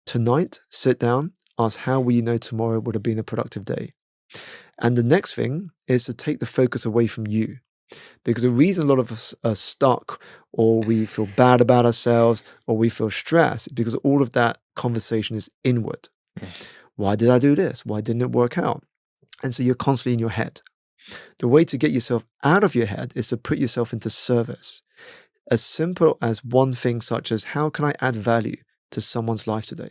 Tonight, sit down, ask how will you know tomorrow would have been a productive day? And the next thing is to take the focus away from you. Because the reason a lot of us are stuck or we feel bad about ourselves or we feel stressed is because all of that conversation is inward. Why did I do this? Why didn't it work out? And so you're constantly in your head. The way to get yourself out of your head is to put yourself into service. As simple as one thing such as, how can I add value to someone's life today?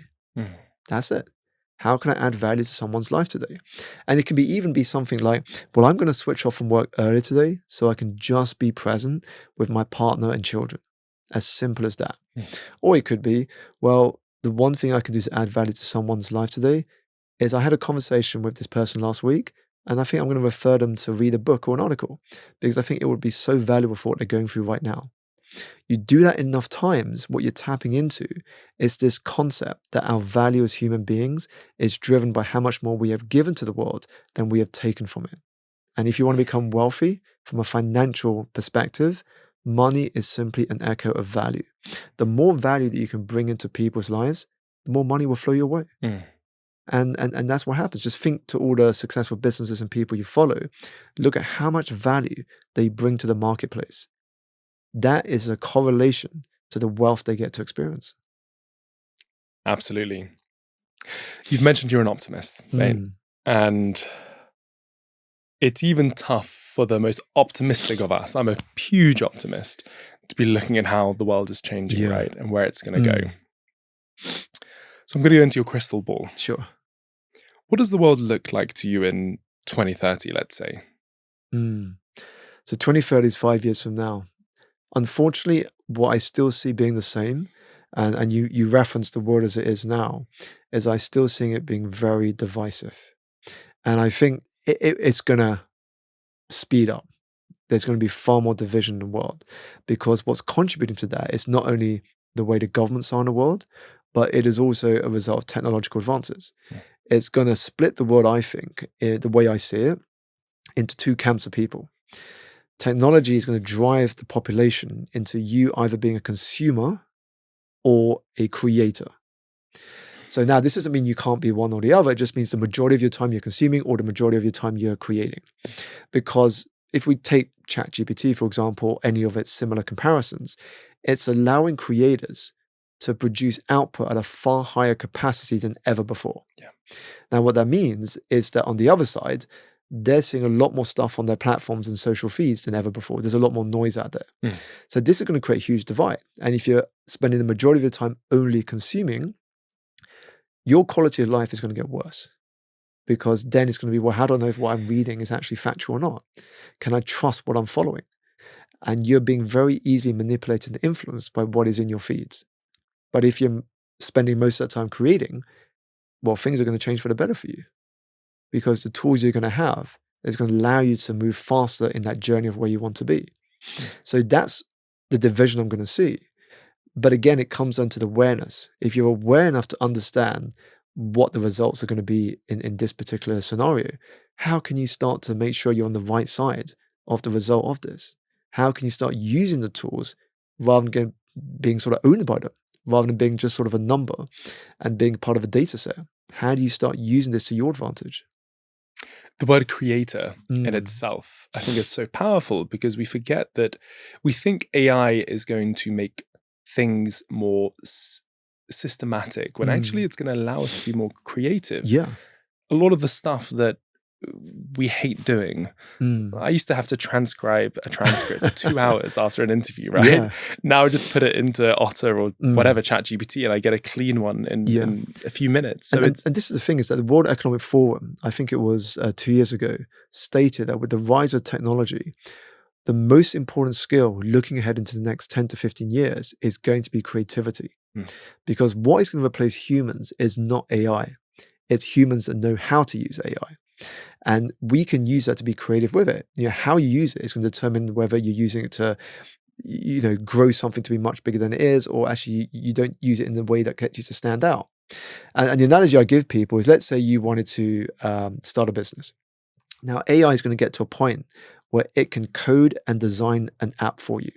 That's it. How can I add value to someone's life today? And it can even be something like, well, I'm going to switch off from work early today so I can just be present with my partner and children. As simple as that. Or it could be, well, the one thing I can do to add value to someone's life today is I had a conversation with this person last week, and I think I'm going to refer them to read a book or an article because I think it would be so valuable for what they're going through right now. You do that enough times, what you're tapping into is this concept that our value as human beings is driven by how much more we have given to the world than we have taken from it. And if you want to become wealthy from a financial perspective, money is simply an echo of value. The more value that you can bring into people's lives, the more money will flow your way. And that's what happens. Just think to all the successful businesses and people you follow. Look at how much value they bring to the marketplace. That is a correlation to the wealth they get to experience. Absolutely. You've mentioned you're an optimist, mate. And it's even tough for the most optimistic of us. I'm a huge optimist to be looking at how the world is changing, right? And where it's going to go. So I'm going to go into your crystal ball. Sure. What does the world look like to you in 2030, let's say? So 2030 is 5 years from now. Unfortunately, what I still see being the same, and you referenced the world as it is now, is I still seeing it being very divisive. And I think it's going to speed up. There's going to be far more division in the world, because what's contributing to that is not only the way the governments are in the world, but it is also a result of technological advances. It's going to split the world, I think, the way I see it, into two camps of people. Technology is going to drive the population into you either being a consumer or a creator. So now this doesn't mean you can't be one or the other. It just means the majority of your time you're consuming or the majority of your time you're creating. Because if we take ChatGPT, for example, any of its similar comparisons, it's allowing creators to produce output at a far higher capacity than ever before. Now, what that means is that on the other side, they're seeing a lot more stuff on their platforms and social feeds than ever before. There's a lot more noise out there. So this is going to create a huge divide. And if you're spending the majority of your time only consuming, your quality of life is going to get worse. Because then it's going to be, well, how do I know if what I'm reading is actually factual or not? Can I trust what I'm following? And you're being very easily manipulated and influenced by what is in your feeds. But if you're spending most of the time creating, well, things are going to change for the better for you. Because the tools you're going to have is going to allow you to move faster in that journey of where you want to be. So that's the division I'm going to see. But again, it comes down to the awareness. If you're aware enough to understand what the results are going to be in this particular scenario, how can you start to make sure you're on the right side of the result of this? How can you start using the tools rather than being sort of owned by them, rather than being just sort of a number and being part of a data set? How do you start using this to your advantage? The word creator in itself, I think it's so powerful, because we forget that we think AI is going to make things more systematic, when actually it's going to allow us to be more creative. A lot of the stuff that we hate doing. I used to have to transcribe a transcript for 2 hours after an interview, right? Now I just put it into Otter or whatever, ChatGPT, and I get a clean one in a few minutes. So and this is the thing, is that the World Economic Forum, I think it was 2 years ago, stated that with the rise of technology, the most important skill looking ahead into the next 10 to 15 years is going to be creativity. Because what is going to replace humans is not AI. It's humans that know how to use AI. And we can use that to be creative with it. How you use it is going to determine whether you're using it to, grow something to be much bigger than it is, or actually you don't use it in the way that gets you to stand out. And the analogy I give people is, let's say you wanted to start a business. Now, AI is going to get to a point where it can code and design an app for you.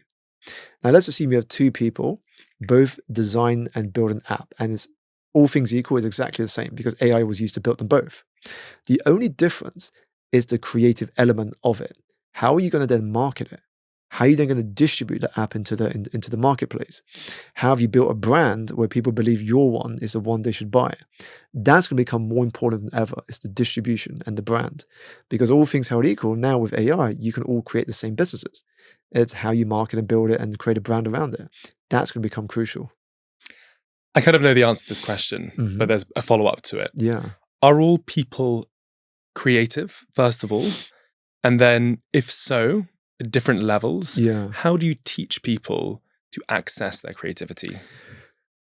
Now, let's assume you have two people, both design and build an app, and it's all things equal, is exactly the same, because AI was used to build them both. The only difference is the creative element of it. How are you going to then market it? How are you then going to distribute the app into the marketplace? How have you built a brand where people believe your one is the one they should buy? That's going to become more important than ever. It's the distribution and the brand. Because all things held equal, now with AI, you can all create the same businesses. It's how you market and build it and create a brand around it. That's going to become crucial. I kind of know the answer to this question, but there's a follow-up to it. Are all people creative, first of all? And then, if so, at different levels, how do you teach people to access their creativity?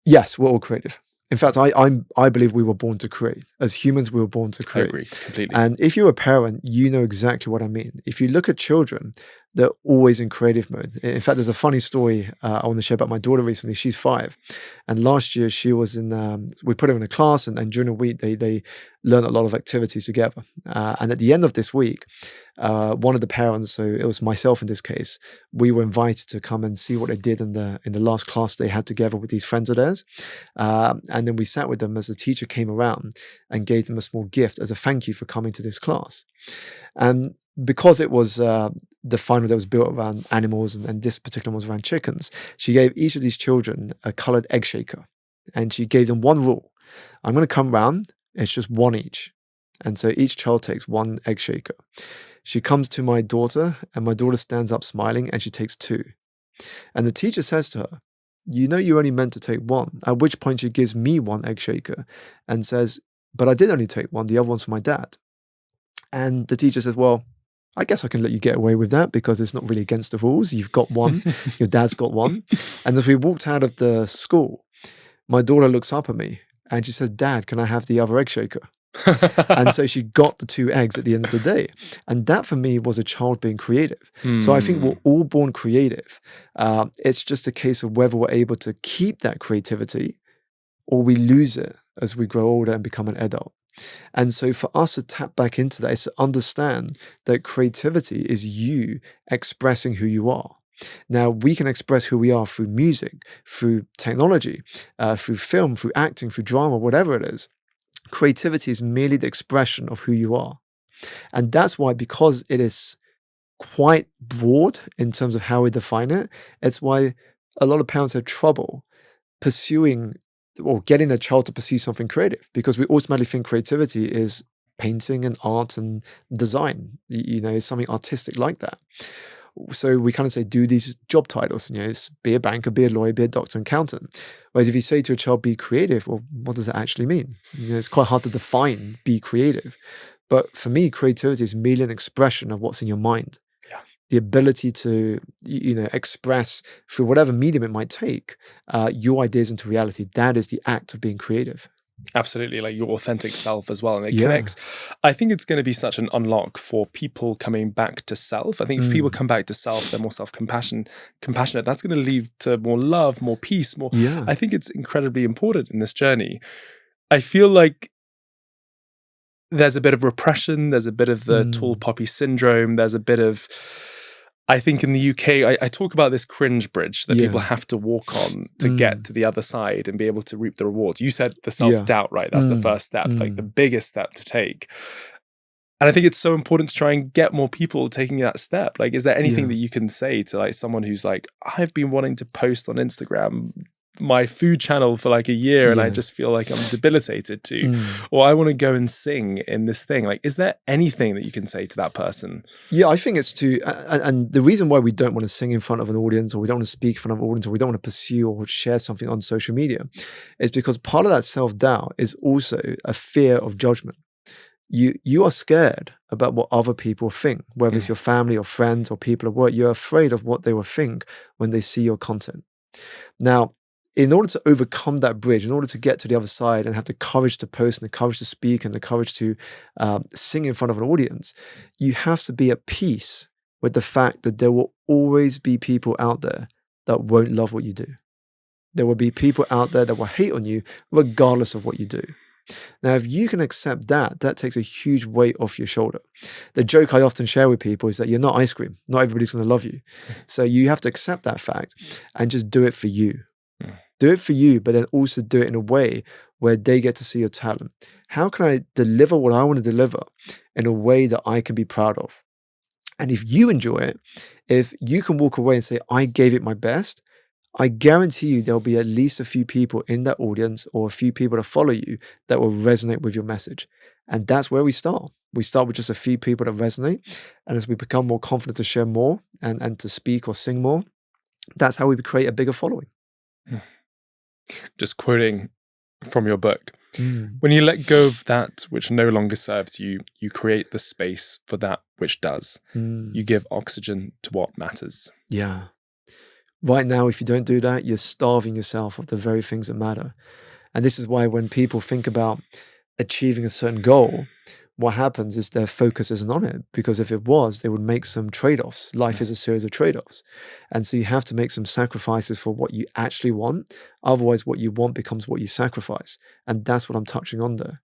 Yes, we're all creative. In fact, I believe we were born to create. As humans, we were born to create. I agree completely. And if you're a parent, you know exactly what I mean. If you look at children, they're always in creative mode. In fact, there's a funny story I want to share about my daughter recently. She's 5. And last year she was in, we put her in a class, and during the week they learn a lot of activities together. And at the end of this week, one of the parents, so it was myself in this case, we were invited to come and see what they did in the last class they had together with these friends of theirs. And then we sat with them as the teacher came around and gave them a small gift as a thank you for coming to this class. And because it was the final that was built around animals, and this particular one was around chickens, she gave each of these children a colored egg shaker. And she gave them one rule. I'm going to come round, it's just one each. And so each child takes one egg shaker. She comes to my daughter, and my daughter stands up smiling, and she takes 2. And the teacher says to her, you know you're only meant to take 1. At which point she gives me 1 egg shaker and says, but I did only take 1, the other one's for my dad. And the teacher says, well, I guess I can let you get away with that because it's not really against the rules. You've got 1, your dad's got 1. And as we walked out of the school, my daughter looks up at me and she says, Dad, can I have the other egg shaker? And so she got the 2 eggs at the end of the day. And that for me was a child being creative. So I think we're all born creative. It's just a case of whether we're able to keep that creativity or we lose it as we grow older and become an adult. And so for us to tap back into that is to understand that creativity is you expressing who you are. Now, we can express who we are through music, through technology, through film, through acting, through drama, whatever it is. Creativity is merely the expression of who you are. And that's why, because it is quite broad in terms of how we define it, it's why a lot of parents have trouble pursuing or getting their child to pursue something creative, because we automatically think creativity is painting and art and design, it's something artistic like that. So we kind of say, do these job titles, be a banker, be a lawyer, be a doctor, accountant. Whereas if you say to a child, be creative, well, what does that actually mean? It's quite hard to define, be creative. But for me, creativity is merely an expression of what's in your mind. The ability to, express through whatever medium it might take, your ideas into reality. That is the act of being creative. Absolutely, like your authentic self as well. And it connects. I think it's going to be such an unlock for people coming back to self. I think if people come back to self, they're more compassionate. That's going to lead to more love, more peace, more. Yeah. I think it's incredibly important in this journey. I feel like there's a bit of repression. There's a bit of the tall poppy syndrome. There's a bit of, I think in the UK, I talk about this cringe bridge that people have to walk on to get to the other side and be able to reap the rewards. You said the self-doubt, right? That's the first step, like the biggest step to take. And I think it's so important to try and get more people taking that step. Like, is there anything that you can say to like someone who's like, I've been wanting to post on Instagram my food channel for like a year and I just feel like I'm debilitated to, or I want to go and sing in this thing. Like, is there anything that you can say to that person? Yeah, I think it's and the reason why we don't want to sing in front of an audience, or we don't want to speak in front of an audience, or we don't want to pursue or share something on social media is because part of that self-doubt is also a fear of judgment. You are scared about what other people think, whether it's your family or friends or people at work. You're afraid of what they will think when they see your content. Now, in order to overcome that bridge, in order to get to the other side and have the courage to post and the courage to speak and the courage to sing in front of an audience, you have to be at peace with the fact that there will always be people out there that won't love what you do. There will be people out there that will hate on you regardless of what you do. Now, if you can accept that, that takes a huge weight off your shoulder. The joke I often share with people is that you're not ice cream. Not everybody's going to love you. So you have to accept that fact and just do it for you. Do it for you, but then also do it in a way where they get to see your talent. How can I deliver what I want to deliver in a way that I can be proud of? And if you enjoy it, if you can walk away and say, I gave it my best, I guarantee you there'll be at least a few people in that audience or a few people that follow you that will resonate with your message. And that's where we start. We start with just a few people that resonate. And as we become more confident to share more and to speak or sing more, that's how we create a bigger following. Just quoting from your book, when you let go of that which no longer serves you, you create the space for that which does. You give oxygen to what matters. Yeah. Right now, if you don't do that, you're starving yourself of the very things that matter. And this is why when people think about achieving a certain goal, what happens is their focus isn't on it, because if it was, they would make some trade-offs. Life is a series of trade-offs. And so you have to make some sacrifices for what you actually want. Otherwise, what you want becomes what you sacrifice. And that's what I'm touching on there,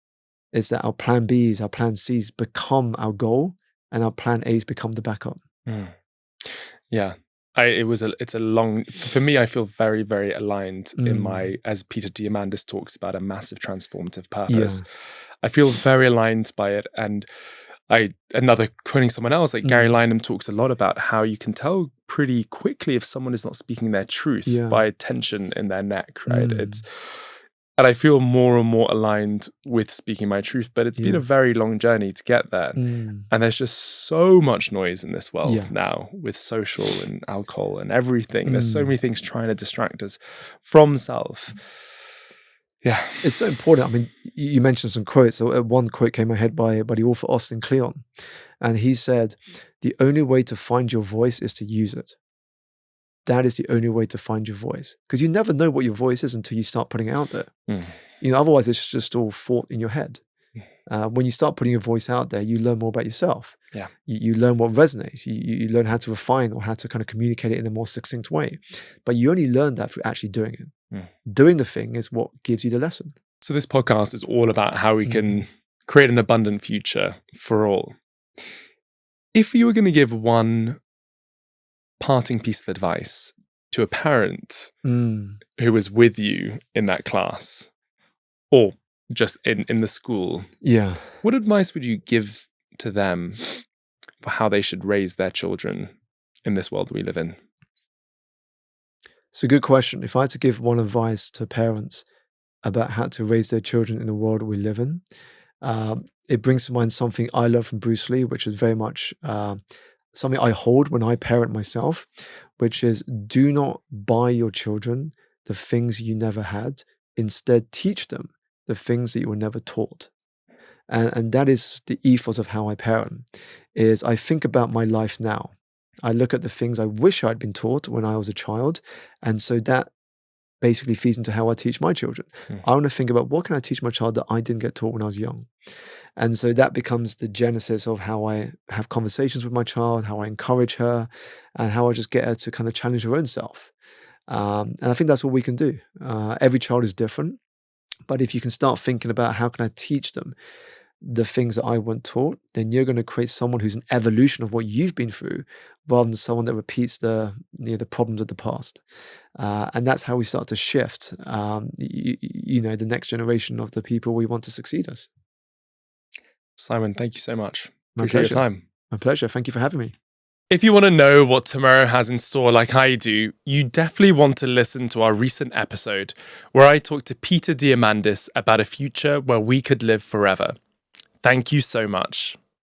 is that our plan Bs, our plan Cs become our goal, and our plan As become the backup. Yeah. It's a long, for me, I feel very, very aligned in my, as Peter Diamandis talks about, a massive transformative purpose. Yeah. I feel very aligned by it. And another quoting someone else, like Gary Lineham talks a lot about how you can tell pretty quickly if someone is not speaking their truth by tension in their neck, right? And I feel more and more aligned with speaking my truth, but it's been a very long journey to get there. And there's just so much noise in this world now, with social and alcohol and everything. There's so many things trying to distract us from self. Yeah. It's so important. I mean, you mentioned some quotes. So one quote came to my head by the author Austin Kleon. And he said, the only way to find your voice is to use it. That is the only way to find your voice. Because you never know what your voice is until you start putting it out there. Otherwise it's just all thought in your head. When you start putting your voice out there, you learn more about yourself. Yeah. You learn what resonates. You learn how to refine, or how to kind of communicate it in a more succinct way. But you only learn that through actually doing it. Doing the thing is what gives you the lesson. So this podcast is all about how we can create an abundant future for all. If you were going to give one parting piece of advice to a parent who was with you in that class, or just in the school, what advice would you give to them for how they should raise their children in this world we live in? It's a good question. If I had to give one advice to parents about how to raise their children in the world we live in, it brings to mind something I learned from Bruce Lee, which is very much something I hold when I parent myself, which is, do not buy your children the things you never had. Instead, teach them the things that you were never taught. And that is the ethos of how I parent, is I think about my life now. I look at the things I wish I'd been taught when I was a child. And so that basically feeds into how I teach my children. I want to think about, what can I teach my child that I didn't get taught when I was young? And so that becomes the genesis of how I have conversations with my child, how I encourage her, and how I just get her to kind of challenge her own self. And I think that's what we can do. Every child is different. But if you can start thinking about, how can I teach them the things that I weren't taught, then you're going to create someone who's an evolution of what you've been through, rather than someone that repeats the problems of the past. And that's how we start to shift, the next generation of the people we want to succeed us. Simon, thank you so much. My Appreciate pleasure. your time. My pleasure. Thank you for having me. If you want to know what tomorrow has in store like I do, you definitely want to listen to our recent episode where I talked to Peter Diamandis about a future where we could live forever. Thank you so much.